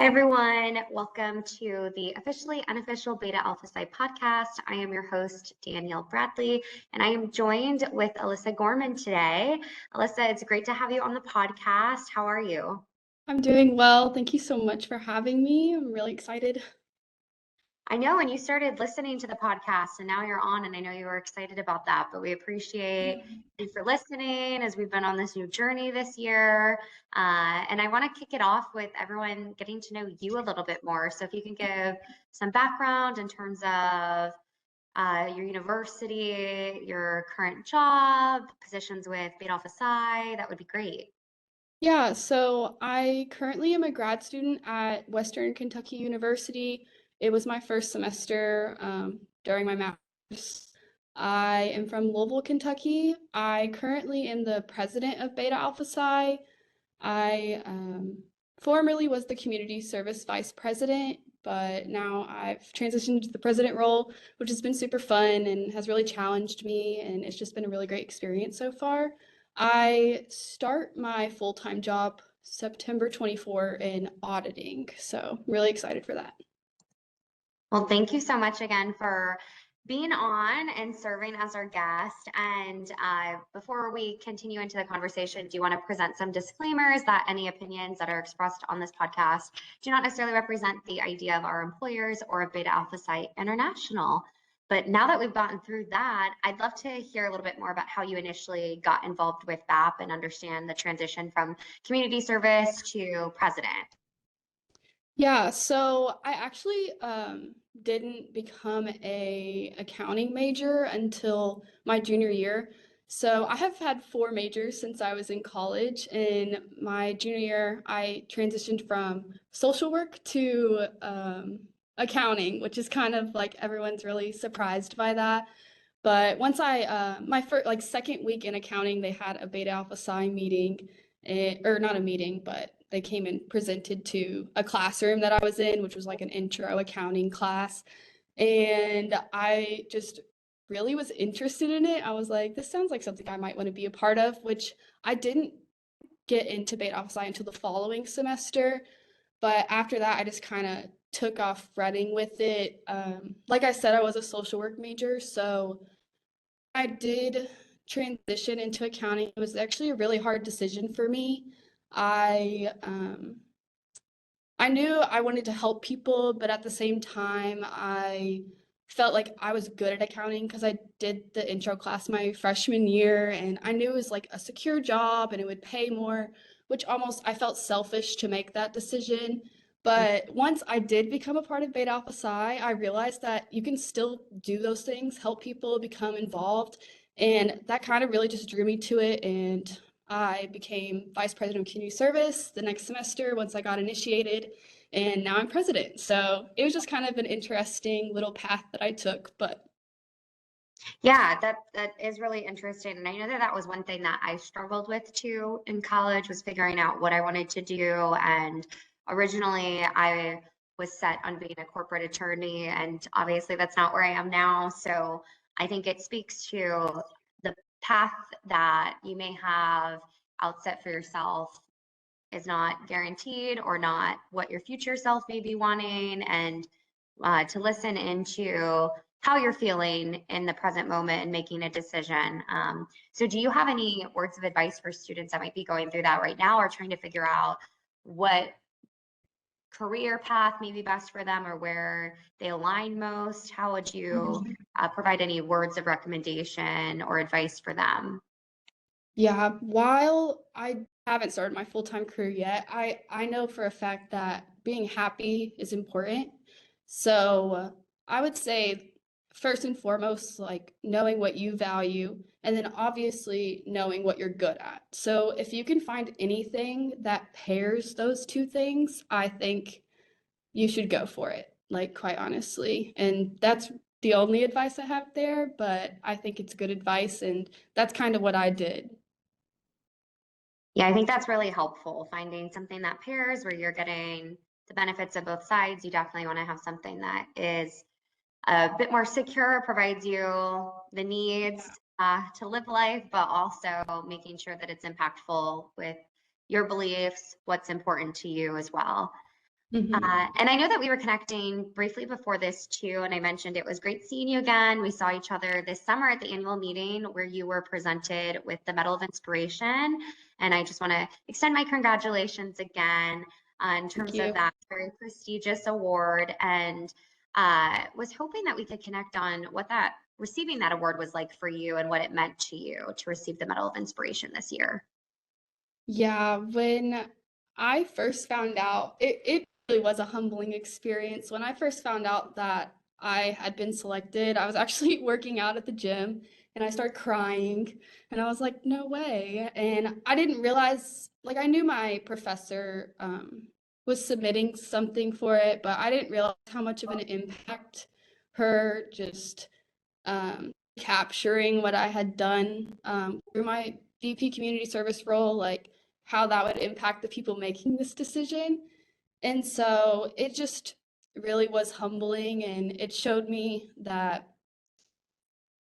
everyone. Welcome to the officially unofficial Beta Alpha Psi podcast. I am your host, Danielle Bradley, and I am joined with Alyssa Gorman today. Alyssa, it's great to have you on the podcast. How are you? I'm doing well. Thank you so much for having me. I'm really excited. I know, and you started listening to the podcast, and now you're on, and I know you were excited about that, but we appreciate you for listening as we've been on this new journey this year. And I want to kick it off with everyone getting to know you a little bit more. So if you can give some background in terms of your university, your current job, positions with Beta Alpha Psi, that would be great. Yeah, so I currently am a grad student at Western Kentucky University. It was my first semester during my master's. I am from Louisville, Kentucky. I currently am the president of Beta Alpha Psi. I formerly was the community service vice president, but now I've transitioned to the president role, which has been super fun and has really challenged me, and it's just been a really great experience so far. I start my full-time job September 24 in auditing, so I'm really excited for that. Well, thank you so much again for being on and serving as our guest. And before we continue into the conversation, do you want to present some disclaimers that any opinions that are expressed on this podcast do not necessarily represent the idea of our employers or of Beta Alpha Psi International? But now that we've gotten through that, I'd love to hear a little bit more about how you initially got involved with BAP and understand the transition from community service to president. Yeah, so I actually didn't become a accounting major until my junior year. So I have had four majors since I was in college. In my junior year, I transitioned from social work to accounting, which is kind of like everyone's really surprised by that. But once my first second week in accounting, they had a Beta Alpha Psi meeting, or not a meeting, but they came and presented to a classroom that I was in, which was like an intro accounting class. And I just really was interested in it. I was like, this sounds like something I might want to be a part of, which I didn't get into Beta Alpha Psi until the following semester. But after that, I just kind of took off running with it. Like I said, I was a social work major, so I did transition into accounting. It was actually a really hard decision for me. I um, I knew I wanted to help people, but at the same time, I felt like I was good at accounting because I did the intro class my freshman year, and I knew it was like a secure job and it would pay more, which almost I felt selfish to make that decision. But once I did become a part of Beta Alpha Psi, I realized that you can still do those things, help people become involved, and that kind of really just drew me to it. And I became vice president of community service the next semester once I got initiated, and now I'm president. So it was just kind of an interesting little path that I took, but Yeah, that is really interesting. And I know that that was one thing that I struggled with too in college was figuring out what I wanted to do. And originally I was set on being a corporate attorney, and obviously that's not where I am now. So I think it speaks to the path that you may have outset for yourself is not guaranteed or not what your future self may be wanting, and to listen into how you're feeling in the present moment and making a decision. So do you have any words of advice for students that might be going through that right now or trying to figure out what career path may be best for them or where they align most? How would you provide any words of recommendation or advice for them? yeah, while I haven't started my full-time career yet, I know for a fact that being happy is important. So I would say first and foremost, like knowing what you value, and then obviously knowing what you're good at. So if you can find anything that pairs those two things, I think you should go for it, like quite honestly. And that's the only advice I have there, but I think it's good advice, and that's kind of what I did. Yeah, I think that's really helpful, finding something that pairs where you're getting the benefits of both sides. You definitely want to have something that is a bit more secure, provides you the needs to live life, but also making sure that it's impactful with your beliefs, what's important to you as well. Hmm. And I know that we were connecting briefly before this too, and I mentioned it was great seeing you again. We saw each other this summer at the annual meeting where you were presented with the Medal of Inspiration. And I just want to extend my congratulations again in Thank terms of you. that very prestigious award. And was hoping that we could connect on what that receiving that award was like for you and what it meant to you to receive the Medal of Inspiration this year. Yeah, when I first found out, it really was a humbling experience. When I first found out that I had been selected, I was actually working out at the gym and I started crying and I was like, no way. And I didn't realize, like, I knew my professor was submitting something for it, but I didn't realize how much of an impact her just capturing what I had done through my VP community service role, like how that would impact the people making this decision. And so it just really was humbling and it showed me that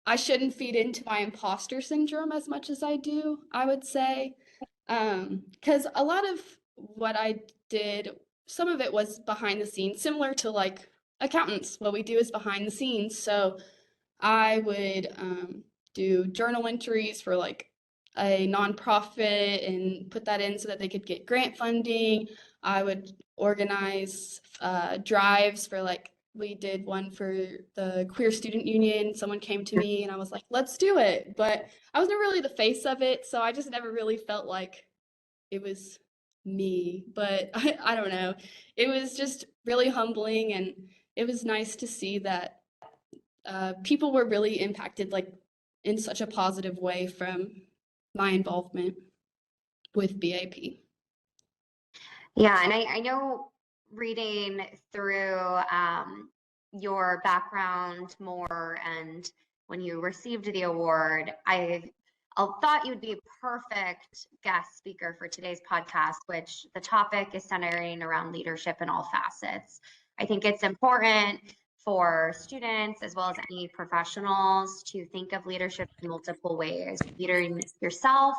I shouldn't feed into my imposter syndrome as much as I do, I would say. Because a lot of what I did, some of it was behind the scenes, similar to like accountants. What we do is behind the scenes. So I would do journal entries for like a nonprofit and put that in so that they could get grant funding. I would organize drives for like, we did one for the Queer Student Union. Someone came to me and I was like, let's do it. But I was never really the face of it. So I just never really felt like it was me. But I don't know. It was just really humbling and it was nice to see that people were really impacted like in such a positive way from my involvement with BAP. Yeah, and I know reading through your background more and when you received the award, I thought you would be a perfect guest speaker for today's podcast, which the topic is centering around leadership in all facets. I think it's important for students as well as any professionals to think of leadership in multiple ways, leading yourself,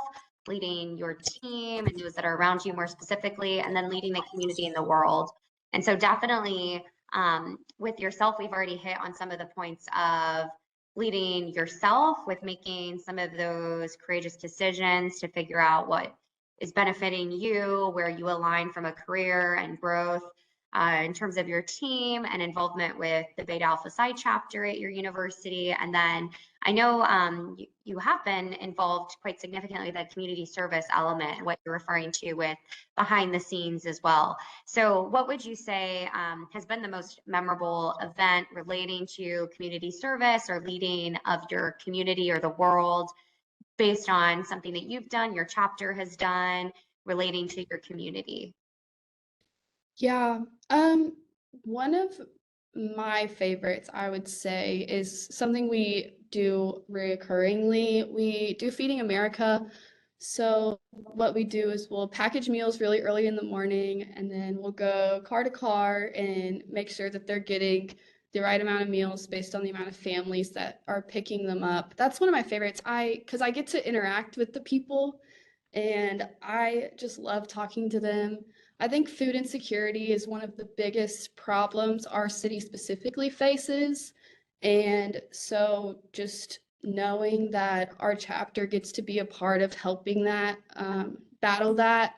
leading your team and those that are around you more specifically, and then leading the community in the world. And so definitely with yourself, we've already hit on some of the points of leading yourself with making some of those courageous decisions to figure out what is benefiting you, where you align from a career and growth in terms of your team and involvement with the Beta Alpha Psi chapter at your university. And then I know you have been involved quite significantly with the community service element, what you're referring to with behind the scenes as well. So what would you say has been the most memorable event relating to community service or leading of your community or the world based on something that you've done, your chapter has done, relating to your community? Yeah, one of my favorites, I would say, is something we do reoccurringly. We do Feeding America. So what we do is we'll package meals really early in the morning, and then we'll go car to car and make sure that they're getting the right amount of meals based on the amount of families that are picking them up. That's one of my favorites. Because I get to interact with the people, and I just love talking to them. I think food insecurity is one of the biggest problems our city specifically faces. And so just knowing that our chapter gets to be a part of helping that, battle that.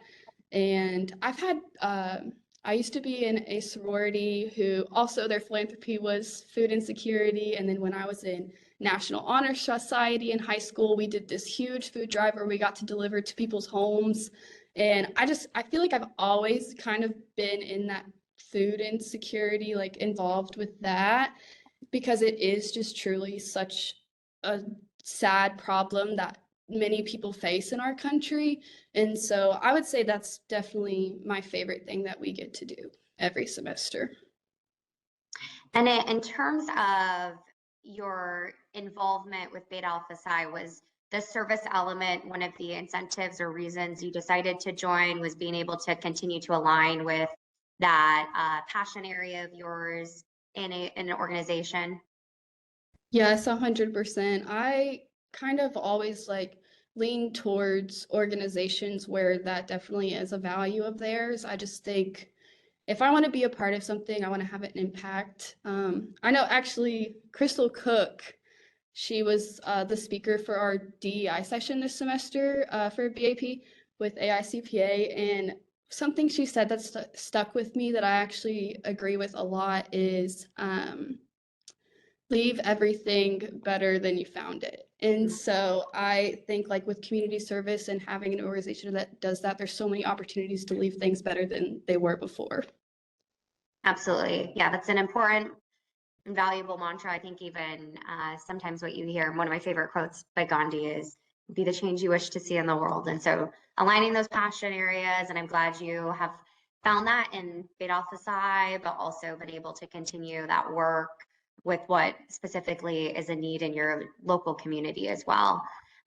And I used to be in a sorority who also their philanthropy was food insecurity. And then when I was in National Honor Society in high school, we did this huge food drive where we got to deliver to people's homes. And I feel like I've always kind of been in that food insecurity, like involved with that, because it is just truly such a sad problem that many people face in our country. And so I would say that's definitely my favorite thing that we get to do every semester. And in terms of your involvement with Beta Alpha Psi, was the service element one of the incentives or reasons you decided to join? Was being able to continue to align with that passion area of yours in an organization? Yes, 100%. I kind of always like lean towards organizations where that definitely is a value of theirs. I just think if I want to be a part of something, I want to have an impact. I know actually Crystal Cook, she was the speaker for our DEI session this semester for BAP with AICPA, and something she said that stuck with me that I actually agree with a lot is leave everything better than you found it. And so I think like with community service and having an organization that does that, there's so many opportunities to leave things better than they were before. Absolutely. Yeah, that's an important and valuable mantra. I think even sometimes what you hear, one of my favorite quotes by Gandhi is, be the change you wish to see in the world. And so aligning those passion areas, and I'm glad you have found that in Beta Alpha Psi, but also been able to continue that work with what specifically is a need in your local community as well.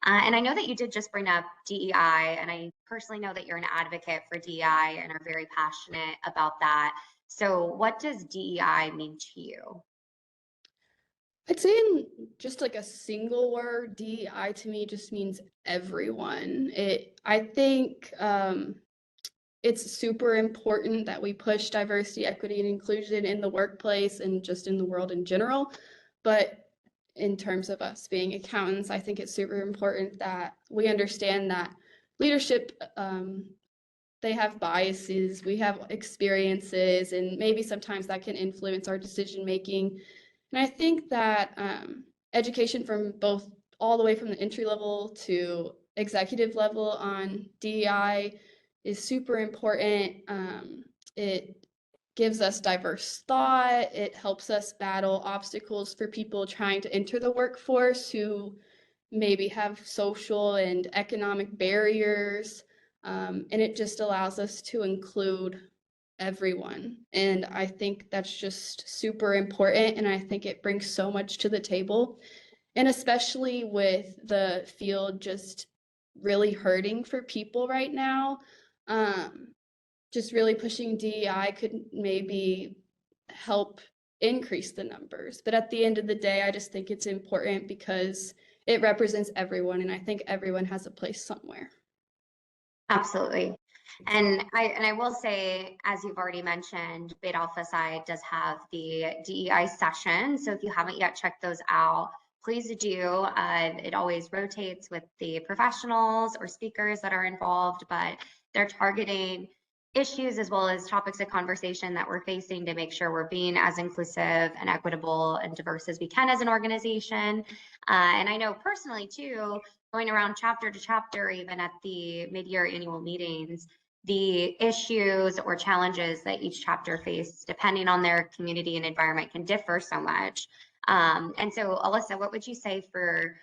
And I know that you did just bring up DEI, and I personally know that you're an advocate for DEI and are very passionate about that. So what does DEI mean to you? I'd say in just like a single word, DEI to me just means everyone. I think it's super important that we push diversity, equity, and inclusion in the workplace and just in the world in general. But in terms of us being accountants, I think it's super important that we understand that leadership, they have biases, we have experiences, and maybe sometimes that can influence our decision making. And I think that education from both all the way from the entry level to executive level on DEI is super important. It gives us diverse thought. It helps us battle obstacles for people trying to enter the workforce who maybe have social and economic barriers. And it just allows us to include everyone. And I think that's just super important. And I think it brings so much to the table. And especially with the field just really hurting for people right now, just really pushing DEI could maybe help increase the numbers. But at the end of the day, I just think it's important because it represents everyone. And I think everyone has a place somewhere. Absolutely. And I will say, as you've already mentioned, Beta Alpha Psi does have the DEI session. So if you haven't yet checked those out, please do. It always rotates with the professionals or speakers that are involved, but they're targeting issues as well as topics of conversation that we're facing to make sure we're being as inclusive and equitable and diverse as we can as an organization. And I know personally too, going around chapter to chapter, even at the mid-year annual meetings, the issues or challenges that each chapter face, depending on their community and environment, can differ so much. And so, Alyssa, what would you say for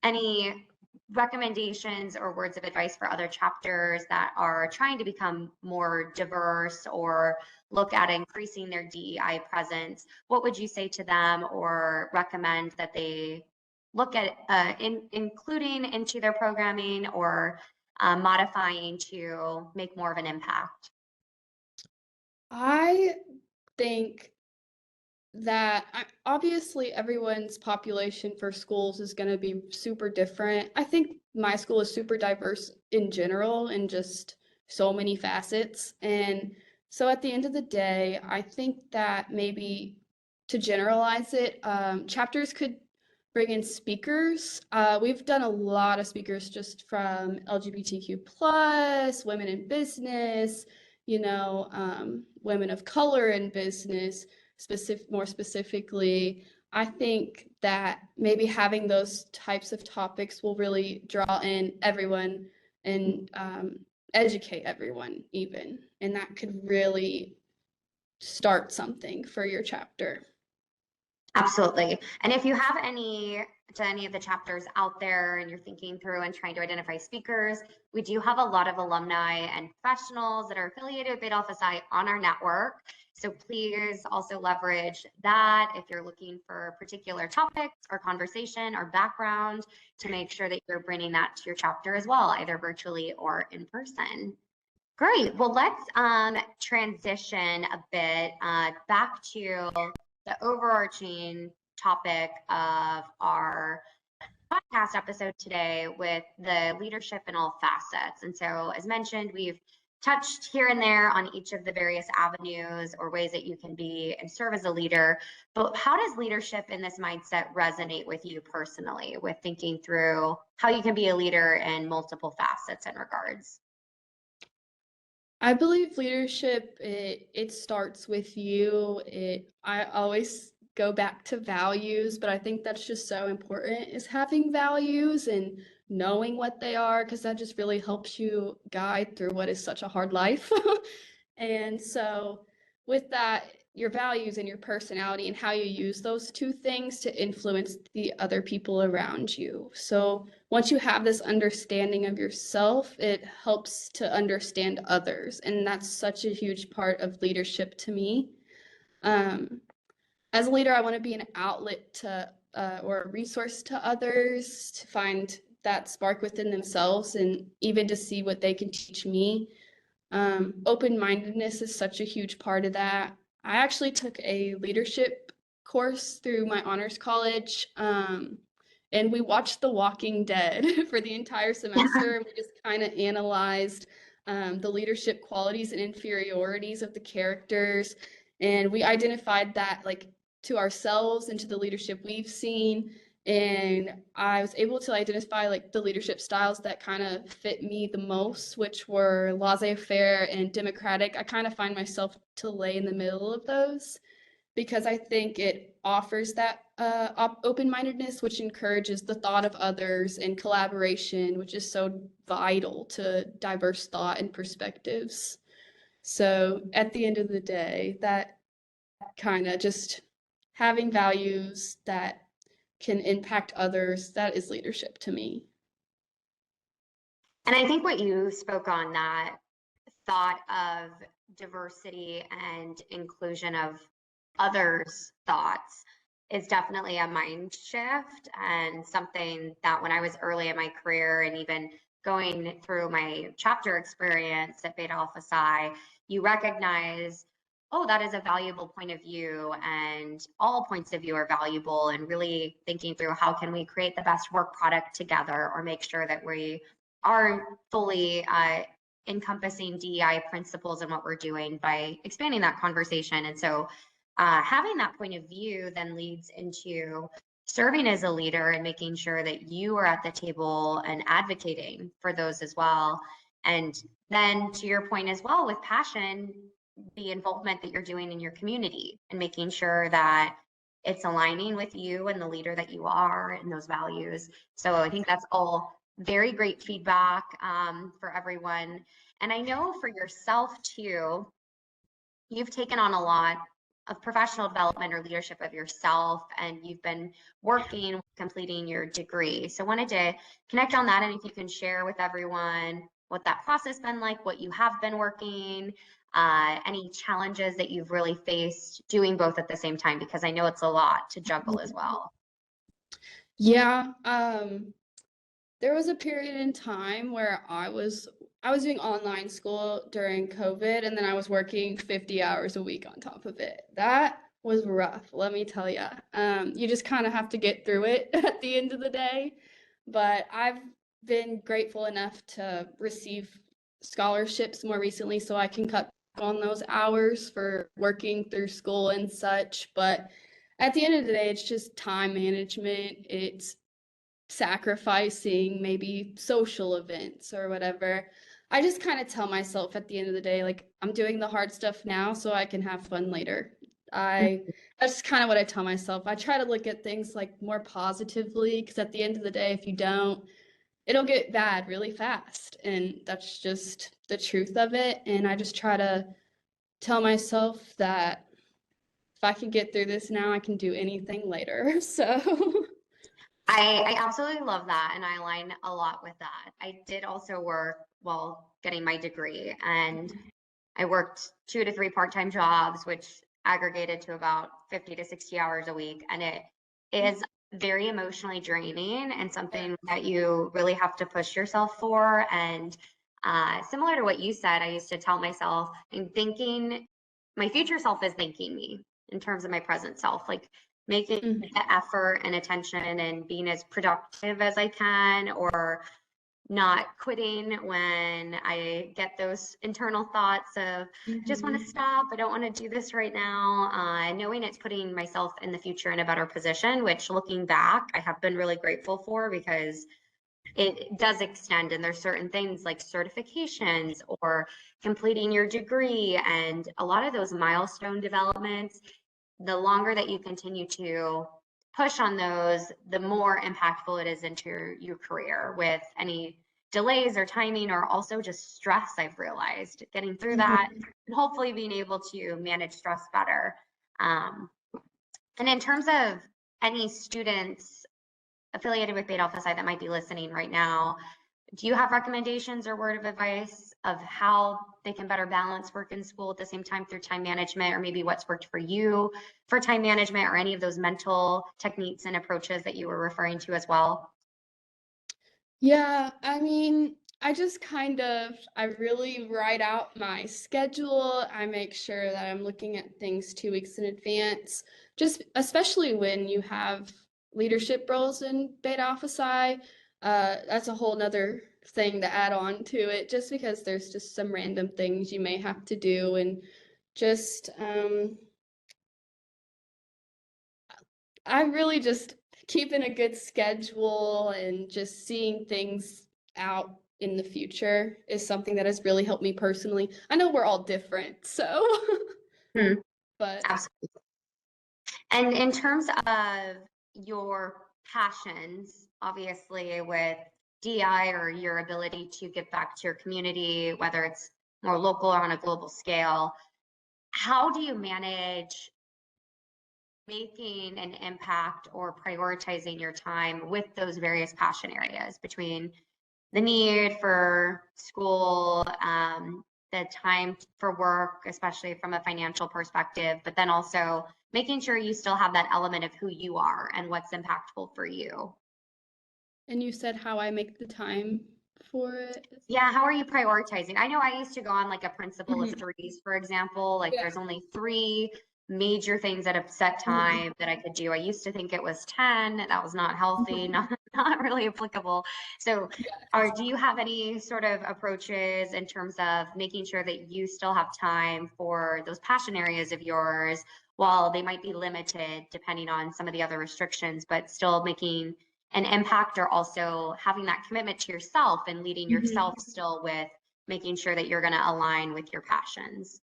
any recommendations or words of advice for other chapters that are trying to become more diverse or look at increasing their DEI presence? What would you say to them or recommend that they look at including into their programming or modifying to make more of an impact? I think that obviously everyone's population for schools is going to be super different. I think my school is super diverse in general and just so many facets. And so at the end of the day, I think that maybe to generalize it, chapters could bring in speakers. We've done a lot of speakers just from LGBTQ plus, women in business, women of color in business. More specifically, I think that maybe having those types of topics will really draw in everyone and educate everyone even, and that could really start something for your chapter. Absolutely. And if you have any of the chapters out there and you're thinking through and trying to identify speakers, we do have a lot of alumni and professionals that are affiliated with Beta Alpha Psi on our network. So please also leverage that if you're looking for particular topics or conversation or background to make sure that you're bringing that to your chapter as well, either virtually or in person. Great. Well, let's transition a bit back to the overarching topic of our podcast episode today with the leadership in all facets. And so, as mentioned, we've touched here and there on each of the various avenues or ways that you can be and serve as a leader. But how does leadership in this mindset resonate with you personally, with thinking through how you can be a leader in multiple facets and regards? I believe leadership, it starts with you. I always go back to values, but I think that's just so important is having values and knowing what they are, because that just really helps you guide through what is such a hard life. And so with that, your values and your personality and how you use those two things to influence the other people around you. So once you have this understanding of yourself, it helps to understand others. And that's such a huge part of leadership to me. As a leader, I want to be an outlet to or a resource to others to find that spark within themselves and even to see what they can teach me. Open-mindedness is such a huge part of that. I actually took a leadership course through my honors college, and we watched The Walking Dead for the entire semester. And we just kind of analyzed the leadership qualities and inferiorities of the characters, and we identified that like to ourselves and to the leadership we've seen. And I was able to identify like the leadership styles that kind of fit me the most, which were laissez-faire and democratic. I kind of find myself to lay in the middle of those because I think it offers that open-mindedness, which encourages the thought of others and collaboration, which is so vital to diverse thought and perspectives. So at the end of the day, that kind of just having values that can impact others, that is leadership to me. And I think what you spoke on, that thought of diversity and inclusion of others' thoughts, is definitely a mind shift and something that when I was early in my career and even going through my chapter experience at Beta Alpha Psi, you recognize, oh, that is a valuable point of view and all points of view are valuable, and really thinking through how can we create the best work product together or make sure that we are fully encompassing DEI principles in what we're doing by expanding that conversation. And so having that point of view then leads into serving as a leader and making sure that you are at the table and advocating for those as well. And then to your point as well, with passion, the involvement that you're doing in your community and making sure that it's aligning with you and the leader that you are and those values. So I think that's all very great feedback for everyone. And I know for yourself too, you've taken on a lot of professional development or leadership of yourself, and you've been working, completing your degree. So I wanted to connect on that, and if you can share with everyone what that process been like, what you have been working, any challenges that you've really faced doing both at the same time, because I know it's a lot to juggle as well. Yeah, there was a period in time where I was doing online school during COVID, and then I was working 50 hours a week on top of it. That was rough, let me tell you. You just kind of have to get through it at the end of the day. But I've been grateful enough to receive scholarships more recently, so I can cut back on those hours for working through school and such. But at the end of the day, it's just time management. It's sacrificing maybe social events or whatever. I just kind of tell myself at the end of the day, like, I'm doing the hard stuff now so I can have fun later. That's kind of what I tell myself. I try to look at things like more positively, because at the end of the day, if you don't, it'll get bad really fast. And that's just the truth of it. And I just try to tell myself that if I can get through this now, I can do anything later. So I absolutely love that, and I align a lot with that. I did also work while getting my degree, and I worked 2 to 3 part-time jobs, which aggregated to about 50 to 60 hours a week. And it is very emotionally draining and something that you really have to push yourself for. And similar to what you said, I used to tell myself, and thinking, my future self is thanking me in terms of my present self, like making the effort and attention and being as productive as I can, or not quitting when I get those internal thoughts of just want to stop. I don't want to do this right now. Knowing it's putting myself in the future in a better position, which looking back, I have been really grateful for because it does extend, and there's certain things like certifications or completing your degree and a lot of those milestone developments. The longer that you continue to push on those, the more impactful it is into your career with any delays or timing or also just stress. I've realized getting through that and hopefully being able to manage stress better. And in terms of any students affiliated with Beta Alpha Psi that might be listening right now, do you have recommendations or word of advice of how they can better balance work and school at the same time through time management, or maybe what's worked for you for time management, or any of those mental techniques and approaches that you were referring to as well? Yeah, I mean, I really write out my schedule. I make sure that I'm looking at things 2 weeks in advance, just especially when you have leadership roles in Beta Alpha Psi. That's a whole nother thing to add on to it, just because there's just some random things you may have to do, and just I really just keeping a good schedule and just seeing things out in the future is something that has really helped me personally. I know we're all different, so Hmm, but absolutely. And in terms of your passions, obviously with DI or your ability to give back to your community, whether it's more local or on a global scale, how do you manage making an impact or prioritizing your time with those various passion areas between the need for school, the time for work, especially from a financial perspective, but then also making sure you still have that element of who you are and what's impactful for you? and you said how I make the time for it. Yeah, how are you prioritizing? I know I used to go on like a principle of Mhm. threes, for example. Like Yeah. there's only three major things at a set Mhm. time that I could do. I used to think it was 10. That was not healthy, Mhm. not really applicable. So Yes. do you have any sort of approaches in terms of making sure that you still have time for those passion areas of yours while they might be limited depending on some of the other restrictions, but still making an impact, or also having that commitment to yourself and leading Mhm. yourself still with making sure that you're going to align with your passions?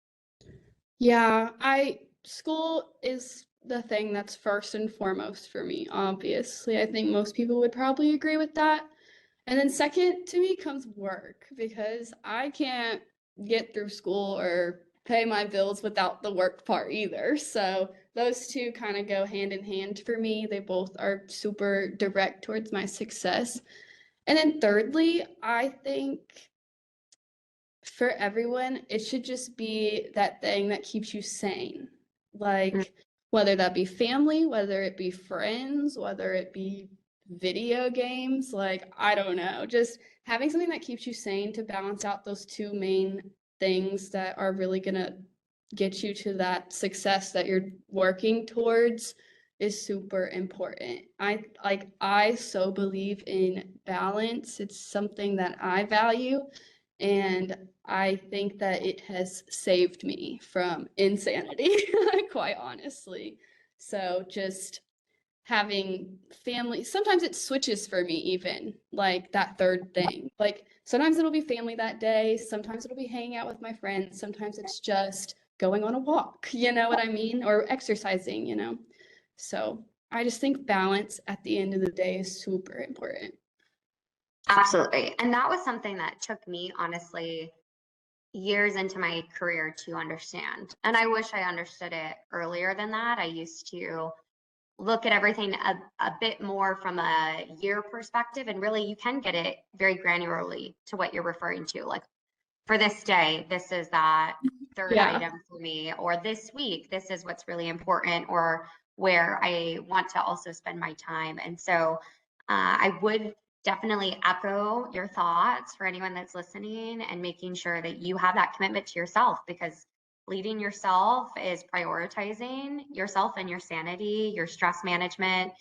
Yeah, I school is the thing that's first and foremost for me, obviously. I think most people would probably agree with that. And then second to me comes work, because I can't get through school or pay my bills without the work part either. So those two kind of go hand in hand for me. They both are super direct towards my success. And then thirdly, I think for everyone, it should just be that thing that keeps you sane. Mm. Like, whether that be family, whether it be friends, whether it be video games, like, I don't know, just having something that keeps you sane to balance out those two main things that are really gonna get you to that success that you're working towards is super important. I so believe in balance. It's something that I value, and I think that it has saved me from insanity, quite honestly. So just having family, sometimes it switches for me, even like that third thing. Like sometimes it'll be family that day, sometimes it'll be hanging out with my friends, sometimes it's just going on a walk, you know what I mean? Or exercising, you know? So I just think balance at the end of the day is super important. Absolutely. And that was something that took me, honestly, years into my career to understand. And I wish I understood it earlier than that. I used to look at everything a bit more from a year perspective, and really you can get it very granularly to what you're referring to. Like for this day, this is that third Yeah. item for me, or this week, this is what's really important, or where I want to also spend my time. And so I would definitely echo your thoughts for anyone that's listening, and making sure that you have that commitment to yourself, because leading yourself is prioritizing yourself and your sanity, your stress management,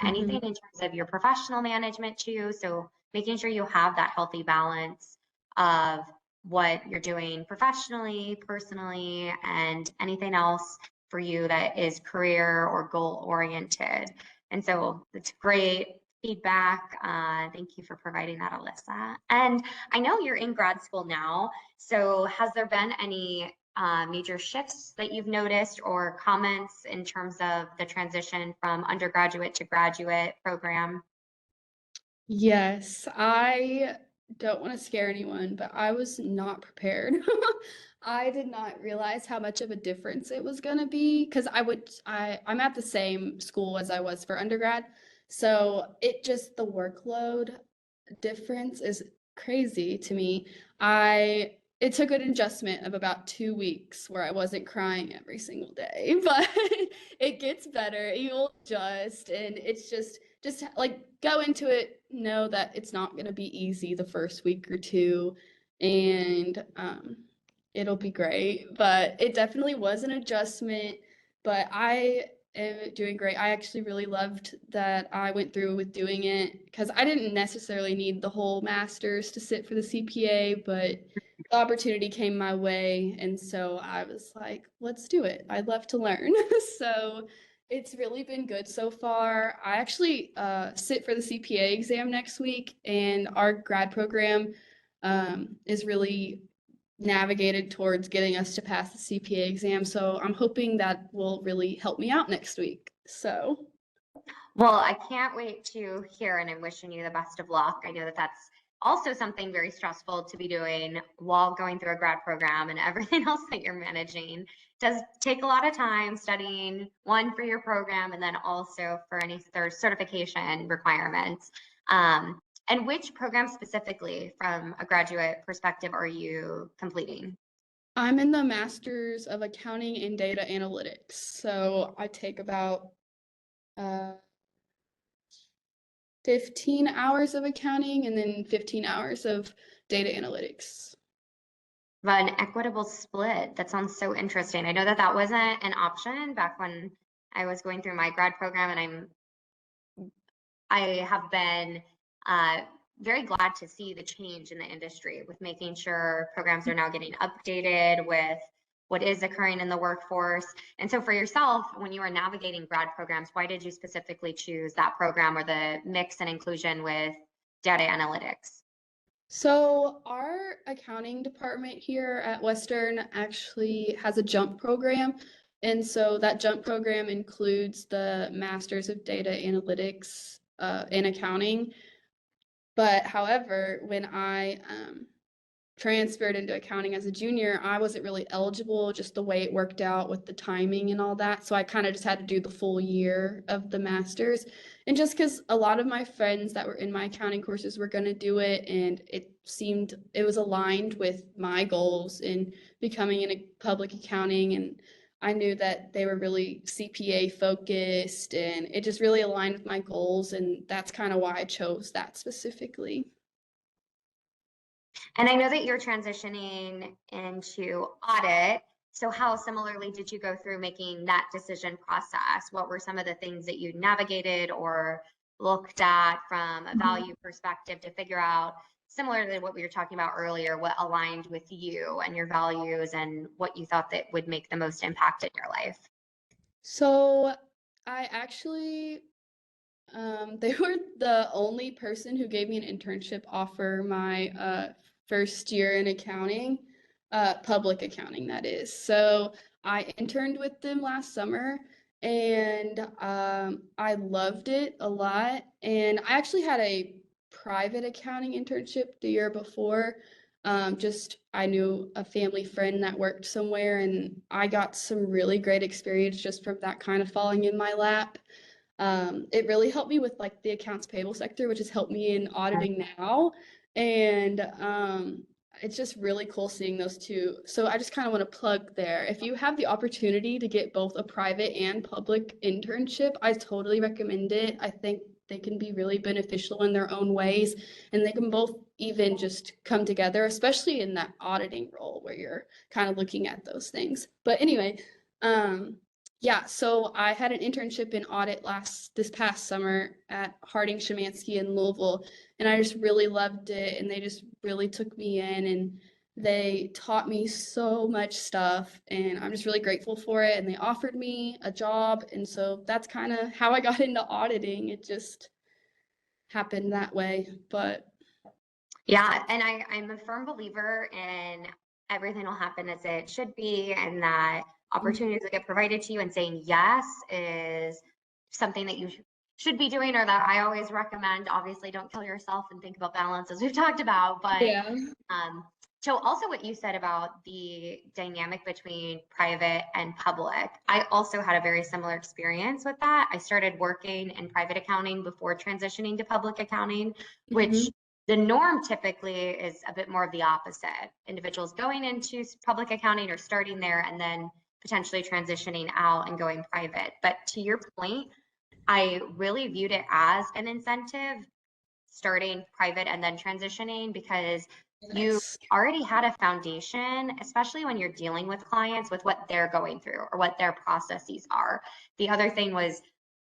anything Mhm. in terms of your professional management too. So making sure you have that healthy balance of what you're doing professionally, personally, and anything else for you that is career or goal oriented. And so it's great feedback. Thank you for providing that, Alyssa. And I know you're in grad school now. So has there been any major shifts that you've noticed or comments in terms of the transition from undergraduate to graduate program? Yes, I don't want to scare anyone, but I was not prepared. I did not realize how much of a difference it was going to be because I'm at the same school as I was for undergrad. So the workload difference is crazy to me. It took an adjustment of about 2 weeks where I wasn't crying every single day, but it gets better. You'll adjust, and it's just like go into it, know that it's not going to be easy the first week or two, and it'll be great. But it definitely was an adjustment, but I am doing great. I actually really loved that I went through with doing it because I didn't necessarily need the whole master's to sit for the CPA, but the opportunity came my way. And so I was like, let's do it. I'd love to learn. So it's really been good so far. I actually sit for the CPA exam next week, and our grad program is really navigated towards getting us to pass the CPA exam. So I'm hoping that will really help me out next week. So, Well, I can't wait to hear, and I'm wishing you the best of luck. I know that that's also something very stressful to be doing while going through a grad program and everything else that you're managing. It does take a lot of time studying, one for your program and then also for any certification requirements. And which program specifically, from a graduate perspective, are you completing? I'm in the Masters of Accounting and Data Analytics. So I take about uh, 15 hours of accounting and then 15 hours of data analytics. An equitable split. That sounds so interesting. I know that that wasn't an option back when I was going through my grad program, and I have been uh, very glad to see the change in the industry with making sure programs are now getting updated with what is occurring in the workforce. And so for yourself, when you were navigating grad programs, why did you specifically choose that program or the mix and inclusion with data analytics? So our accounting department here at Western actually has a jump program. And so that jump program includes the Masters of Data Analytics in accounting. But however, when I transferred into accounting as a junior, I wasn't really eligible, just the way it worked out with the timing and all that. So I kind of just had to do the full year of the master's. And just because a lot of my friends that were in my accounting courses were going to do it, and it was aligned with my goals in becoming in a public accounting. And I knew that they were really CPA focused, and it just really aligned with my goals. And that's kind of why I chose that specifically. And I know that you're transitioning into audit. So how similarly did you go through making that decision process? What were some of the things that you navigated or looked at from a value perspective to figure out, similar to what we were talking about earlier, what aligned with you and your values and what you thought that would make the most impact in your life? So I actually, they were the only person who gave me an internship offer my first year in accounting, public accounting, that is. So I interned with them last summer, and I loved it a lot. And I actually had a private accounting internship the year before. Just I knew a family friend that worked somewhere, and I got some really great experience just from that kind of falling in my lap. It really helped me with like the accounts payable sector, which has helped me in auditing now. And it's just really cool seeing those two. So I just kind of want to plug there. If you have the opportunity to get both a private and public internship, I totally recommend it. I think they can be really beneficial in their own ways, and they can both even just come together, especially in that auditing role where you're kind of looking at those things. But anyway, um, Yeah, so I had an internship in audit this past summer at Harding Szymanski in Louisville, and I just really loved it, and they just really took me in, and they taught me so much stuff, and I'm just really grateful for it. And they offered me a job, and so that's kind of how I got into auditing. It just happened that way, but Yeah, and I'm a firm believer in everything will happen as it should be, and that opportunities that get provided to you and saying yes is something that you should be doing, or that I always recommend. Obviously, don't kill yourself and think about balance, as we've talked about. But yeah. so also what you said about the dynamic between private and public, I also had a very similar experience with that. I started working in private accounting before transitioning to public accounting, which Hmm. the norm typically is a bit more of the opposite. Individuals going into public accounting or starting there and then potentially transitioning out and going private. But to your point, I really viewed it as an incentive starting private and then transitioning because you Yes. already had a foundation, especially when you're dealing with clients with what they're going through or what their processes are. The other thing was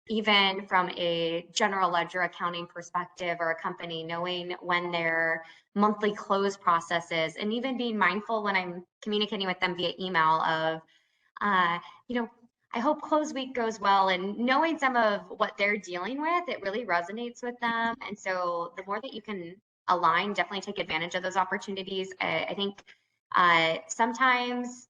even from a general ledger accounting perspective or a company, knowing when their monthly close processes and even being mindful when I'm communicating with them via email of uh, you know, I hope close week goes well, and knowing some of what they're dealing with, it really resonates with them. And so the more that you can align, definitely take advantage of those opportunities. I think sometimes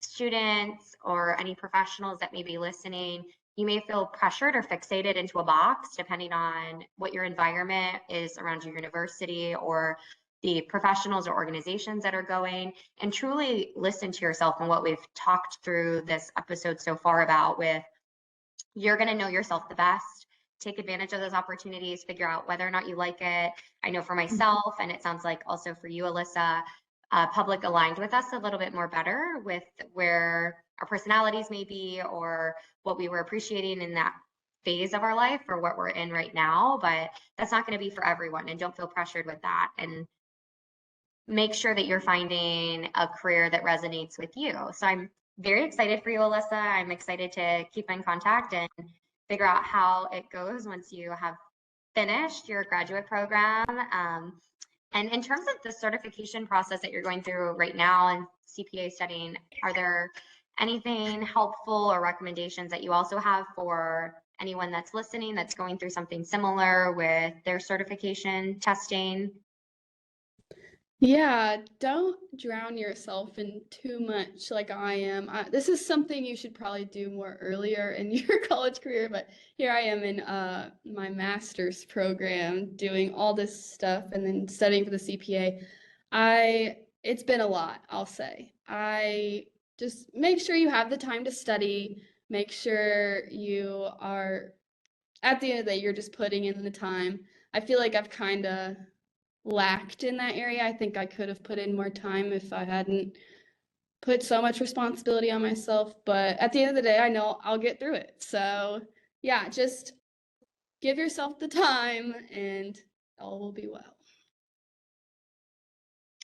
students or any professionals that may be listening, you may feel pressured or fixated into a box depending on what your environment is around your university or the professionals or organizations that are going, and truly listen to yourself and what we've talked through this episode so far about with you're going to know yourself the best. Take advantage of those opportunities, figure out whether or not you like it. I know for myself, and it sounds like also for you, Alyssa, public aligned with us a little bit more better with where our personalities may be or what we were appreciating in that phase of our life or what we're in right now. But that's not going to be for everyone, and don't feel pressured with that. And make sure that you're finding a career that resonates with you. So I'm very excited for you, Alyssa. I'm excited to keep in contact and figure out how it goes once you have finished your graduate program. And in terms of the certification process that you're going through right now and CPA studying, are there anything helpful or recommendations that you also have for anyone that's listening that's going through something similar with their certification testing? Yeah, don't drown yourself in too much like I am. This is something you should probably do more earlier in your college career, but here I am in my master's program doing all this stuff and then studying for the CPA. It's been a lot, I'll say. I just make sure you have the time to study, make sure you are at the end of the day, you're just putting in the time. I feel like I've kind of lacked in that area. I think I could have put in more time if I hadn't put so much responsibility on myself. But at the end of the day, I know I'll get through it. So, yeah, just give yourself the time and all will be well.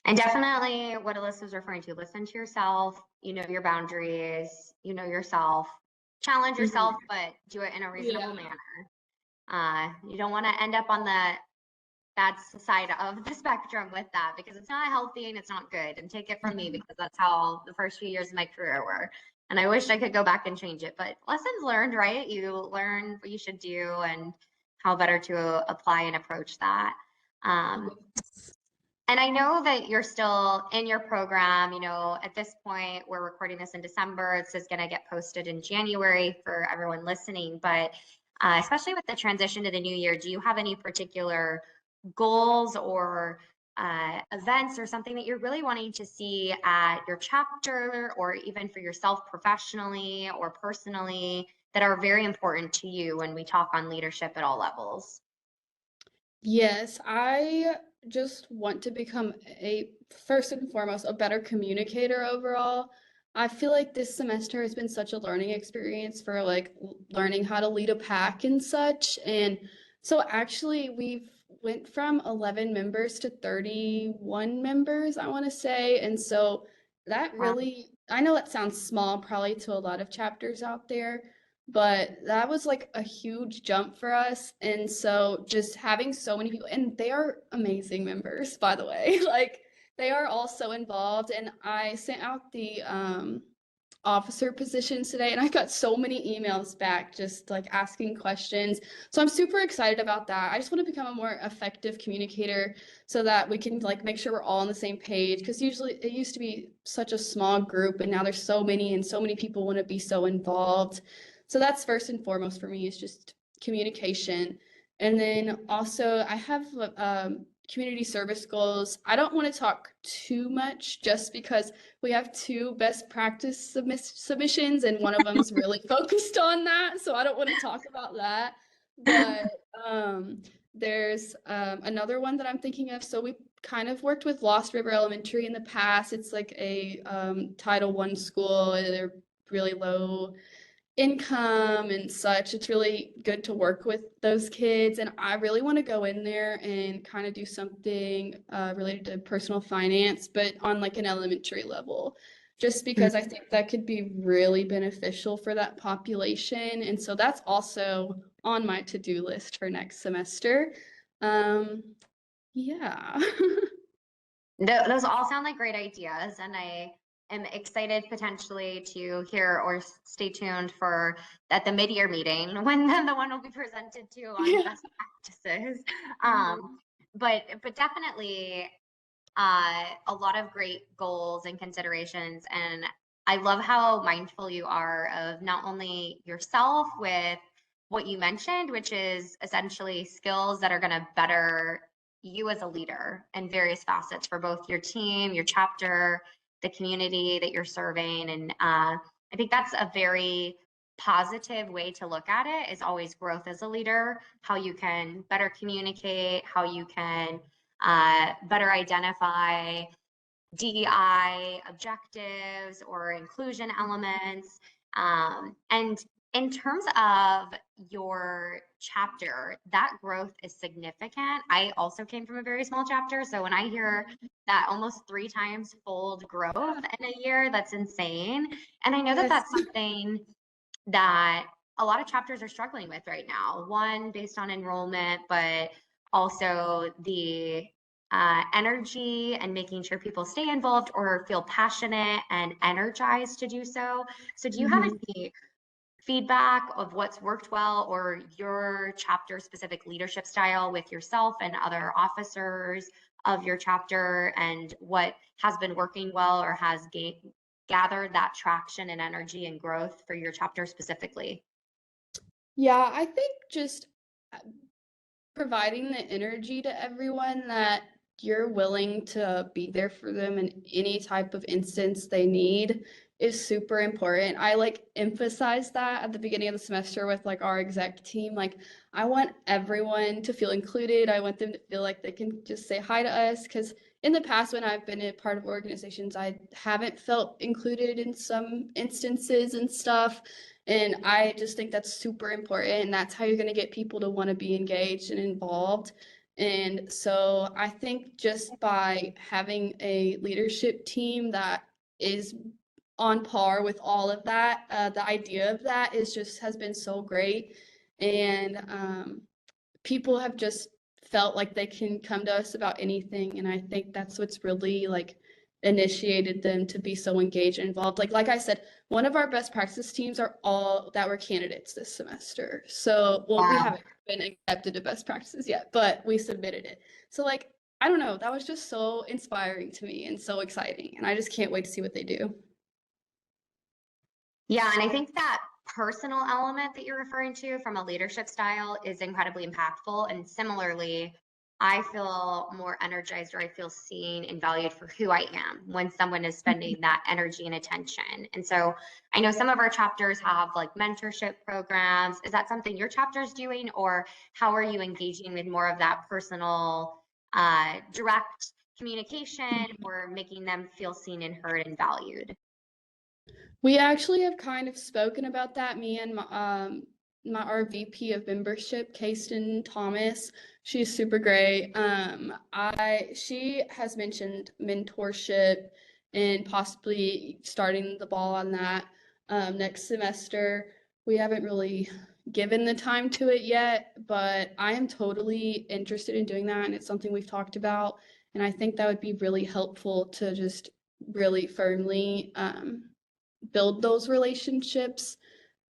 And definitely what Alyssa was referring to, listen to yourself, you know your boundaries, you know yourself, challenge yourself, Mhm. but do it in a reasonable Yeah. manner. You don't want to end up on the bad side of the spectrum with that because it's not healthy and it's not good. And take it from me because that's how the first few years of my career were. And I wish I could go back and change it, but lessons learned, right? You learn what you should do and how better to apply and approach that. Um, and I know that you're still in your program. You know, at this point, we're recording this in December. This is going to get posted in January for everyone listening. But especially with the transition to the new year, do you have any particular goals or events or something that you're really wanting to see at your chapter or even for yourself professionally or personally that are very important to you when we talk on leadership at all levels? Yes, I just want to become first and foremost, a better communicator overall. I feel like this semester has been such a learning experience for like learning how to lead a pack and such. And so actually we've went from 11 members to 31 members, I want to say. And so that Wow. really I know that sounds small probably to a lot of chapters out there, but that was like a huge jump for us. And so just having so many people, and they are amazing members, by the way. Like they are all so involved. And I sent out the officer positions today, and I got so many emails back just like asking questions. So I'm super excited about that. I just want to become a more effective communicator so that we can like make sure we're all on the same page, because usually it used to be such a small group and now there's so many and so many people want to be so involved. So that's first and foremost for me, is just communication. And then also I have community service goals. I don't want to talk too much just because we have two best practice submissions, and one of them is really focused on that. So I don't want to talk about that. But there's another one that I'm thinking of. So we kind of worked with Lost River Elementary in the past. It's like a Title I school. They're really low income and such. It's really good to work with those kids. And I really want to go in there and kind of do something related to personal finance, but on like an elementary level, just because I think that could be really beneficial for that population. And so that's also on my to-do list for next semester. Yeah. Those all sound like great ideas, and I am excited potentially to hear or stay tuned for at the mid-year meeting when the one will be presented to on Yeah. best practices. Mhm. But definitely a lot of great goals and considerations, and I love how mindful you are of not only yourself with what you mentioned, which is essentially skills that are going to better you as a leader in various facets for both your team, your chapter, the community that you're serving. And I think that's a very positive way to look at it, is always growth as a leader, how you can better communicate, how you can better identify DEI objectives or inclusion elements. And in terms of your chapter, that growth is significant. I also came from a very small chapter. So when I hear that almost 3 times fold growth in a year, that's insane. And I know that Yes. that's something that a lot of chapters are struggling with right now. One, based on enrollment, but also the energy and making sure people stay involved or feel passionate and energized to do so. So, do you have Mhm. any feedback of what's worked well, or your chapter specific leadership style with yourself and other officers of your chapter, and what has been working well or has gathered that traction and energy and growth for your chapter specifically? Yeah, I think just providing the energy to everyone that you're willing to be there for them in any type of instance they need is super important. I like emphasize that at the beginning of the semester with like our exec team. Like I want everyone to feel included. I want them to feel like they can just say hi to us, because in the past when I've been a part of organizations, I haven't felt included in some instances and stuff. And I just think that's super important. And that's how you're going to get people to want to be engaged and involved. And so I think just by having a leadership team that is on par with all of that, the idea of that is just has been so great. And people have just felt like they can come to us about anything. And I think that's what's really like initiated them to be so engaged and involved. Like I said, one of our best practice teams are all that were candidates this semester. So, well, we Wow. haven't been accepted to best practices yet, but we submitted it. So, like, I don't know, that was just so inspiring to me and so exciting. And I just can't wait to see what they do. Yeah, and I think that personal element that you're referring to from a leadership style is incredibly impactful. And similarly, I feel more energized, or I feel seen and valued for who I am when someone is spending that energy and attention. And so I know some of our chapters have like mentorship programs. Is that something your chapter is doing, or how are you engaging with more of that personal, direct communication, or making them feel seen and heard and valued? We actually have kind of spoken about that, me and our VP of membership, Kasten Thomas. She's super great. She has mentioned mentorship and possibly starting the ball on that next semester. We haven't really given the time to it yet, but I am totally interested in doing that, and it's something we've talked about. And I think that would be really helpful to just really firmly build those relationships.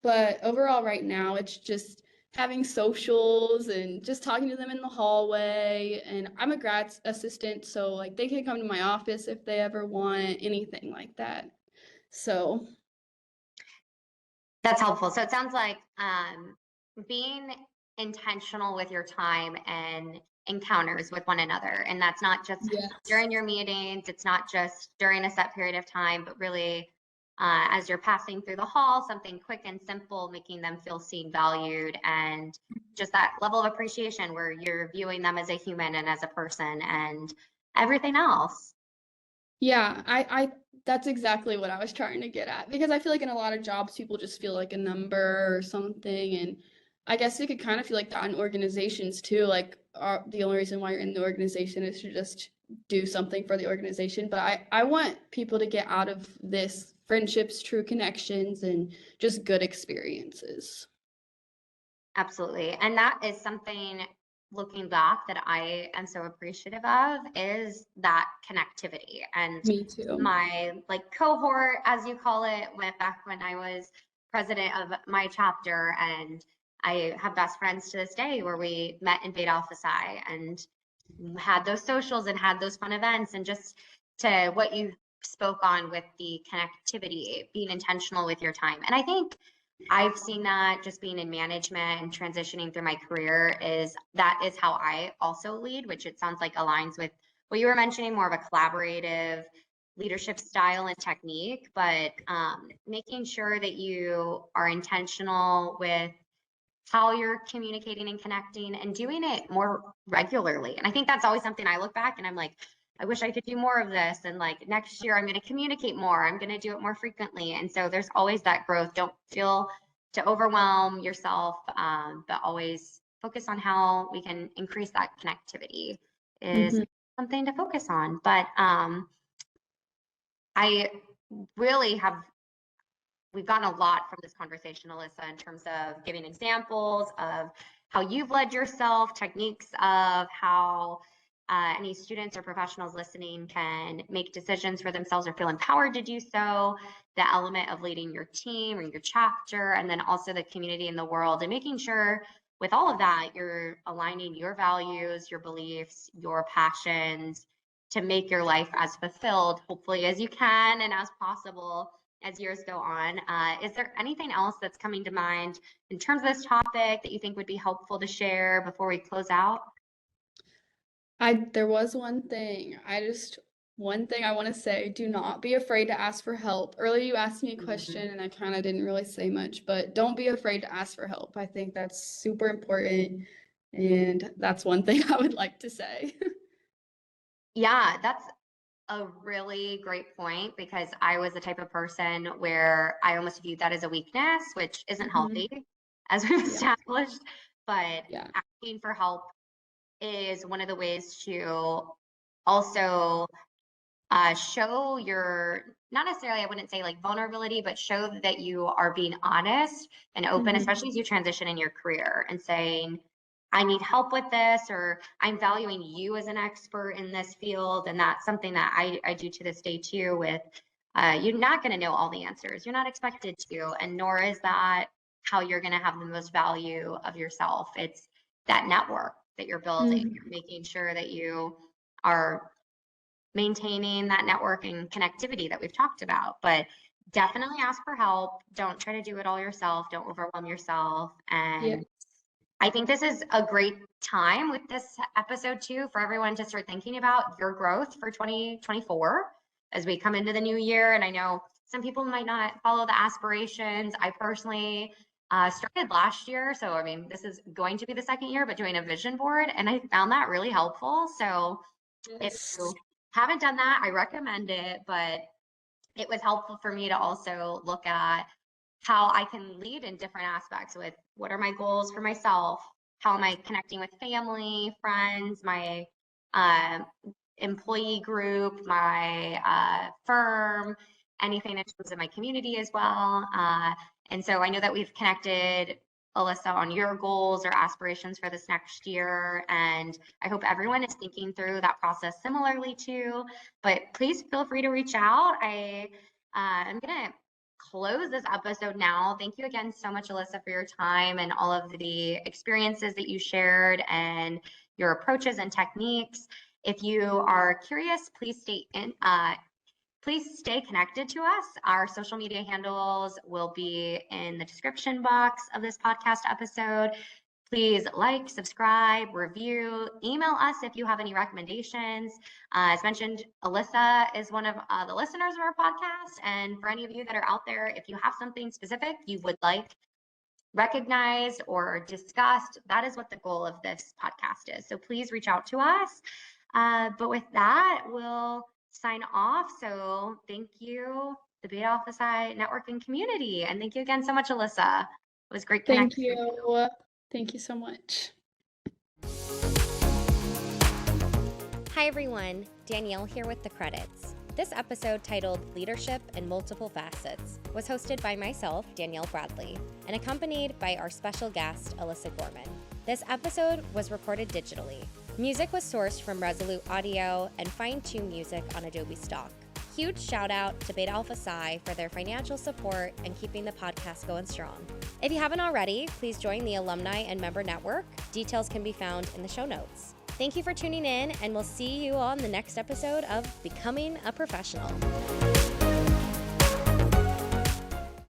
But overall, right now, it's just having socials and just talking to them in the hallway. And I'm a grad assistant, so like they can come to my office if they ever want anything like that. So, That's helpful. So it sounds like being intentional with your time and encounters with one another. And that's not just yes. during your meetings, it's not just during a set period of time, but really as you're passing through the hall, something quick and simple, making them feel seen, valued, and just that level of appreciation where you're viewing them as a human and as a person and everything else. Yeah, that's exactly what I was trying to get at because I feel like in a lot of jobs, people just feel like a number or something. And I guess it could kind of feel like that in organizations too. Like, the only reason why you're in the organization is to just do something for the organization. But I want people to get out of this friendships, true connections, and just good experiences. Absolutely. And that is something looking back that I am so appreciative of is that connectivity. And Me too. my like cohort, as you call it, went back when I was president of my chapter. And I have best friends to this day where we met in Beta Alpha Psi and had those socials and had those fun events. And just to what you spoke on with the connectivity, being intentional with your time. And I think I've seen that just being in management and transitioning through my career is that is how I also lead, which it sounds like aligns with what you were mentioning, more of a collaborative leadership style and technique, but making sure that you are intentional with how you're communicating and connecting and doing it more regularly. And I think that's always something I look back and I'm like, I wish I could do more of this. And like next year, I'm going to communicate more. I'm going to do it more frequently. And so there's always that growth. Don't feel to overwhelm yourself, but always focus on how we can increase that connectivity is Mhm. something to focus on. But I really have we've gotten a lot from this conversation, Alyssa, in terms of giving examples of how you've led yourself, techniques of how any students or professionals listening can make decisions for themselves or feel empowered to do so, the element of leading your team or your chapter, and then also the community and the world, and making sure with all of that, you're aligning your values, your beliefs, your passions to make your life as fulfilled, hopefully, as you can and as possible as years go on. Is there anything else that's coming to mind in terms of this topic that you think would be helpful to share before we close out? There was one thing I want to say, do not be afraid to ask for help. Earlier you asked me a Mhm. question and I kind of didn't really say much, but don't be afraid to ask for help. I think that's super important and that's one thing I would like to say. Yeah, that's a really great point because I was the type of person where I almost viewed that as a weakness, which isn't Mhm. healthy, as we've Yeah. established. But Yeah. asking for help is one of the ways to also show your not necessarily I wouldn't say like vulnerability, but show that you are being honest and open, Mhm. especially as you transition in your career and saying, I need help with this, or I'm valuing you as an expert in this field. And that's something that I do to this day too with you're not going to know all the answers. You're not expected to, and nor is that how you're going to have the most value of yourself. It's that network that you're building, Mhm. making sure that you are maintaining that network and connectivity that we've talked about. But definitely ask for help. Don't try to do it all yourself. Don't overwhelm yourself. Yeah. And I think this is a great time with this episode too for everyone to start thinking about your growth for 2024 as we come into the new year. And I know some people might not follow the aspirations. I personally started last year. So, I mean, this is going to be the second year, but doing a vision board. And I found that really helpful. So, if Yes. you haven't done that, I recommend it, but it was helpful for me to also look at how I can lead in different aspects with what are my goals for myself? How am I connecting with family, friends, my um, employee group, my firm, any financials in my community as well. And so I know that we've connected, Alyssa, on your goals or aspirations for this next year. And I hope everyone is thinking through that process similarly too. But please feel free to reach out. I'm going to close this episode now. Thank you again so much, Alyssa, for your time and all of the experiences that you shared and your approaches and techniques. If you are curious, please stay connected to us. Our social media handles will be in the description box of this podcast episode. Please like, subscribe, review, email us if you have any recommendations. As mentioned, Alyssa is one of the listeners of our podcast. And for any of you that are out there, if you have something specific you would like recognized or discussed, that is what the goal of this podcast is. So please reach out to us. But with that, we'll sign off. So thank you, the Beta Alpha Psi networking community. And thank you again so much, Alyssa. It was great connecting. Thank you. Thank you so much. Hi everyone, Danielle here with the credits. This episode, titled Leadership in Multiple Facets, was hosted by myself, Danielle Bradley, and accompanied by our special guest, Alyssa Gorman. This episode was recorded digitally. Music was sourced from Resolute Audio and fine-tuned music on Adobe Stock. Huge shout out to Beta Alpha Psi for their financial support and keeping the podcast going strong. If you haven't already, please join the alumni and member network. Details can be found in the show notes. Thank you for tuning in, and we'll see you on the next episode of Becoming a Professional.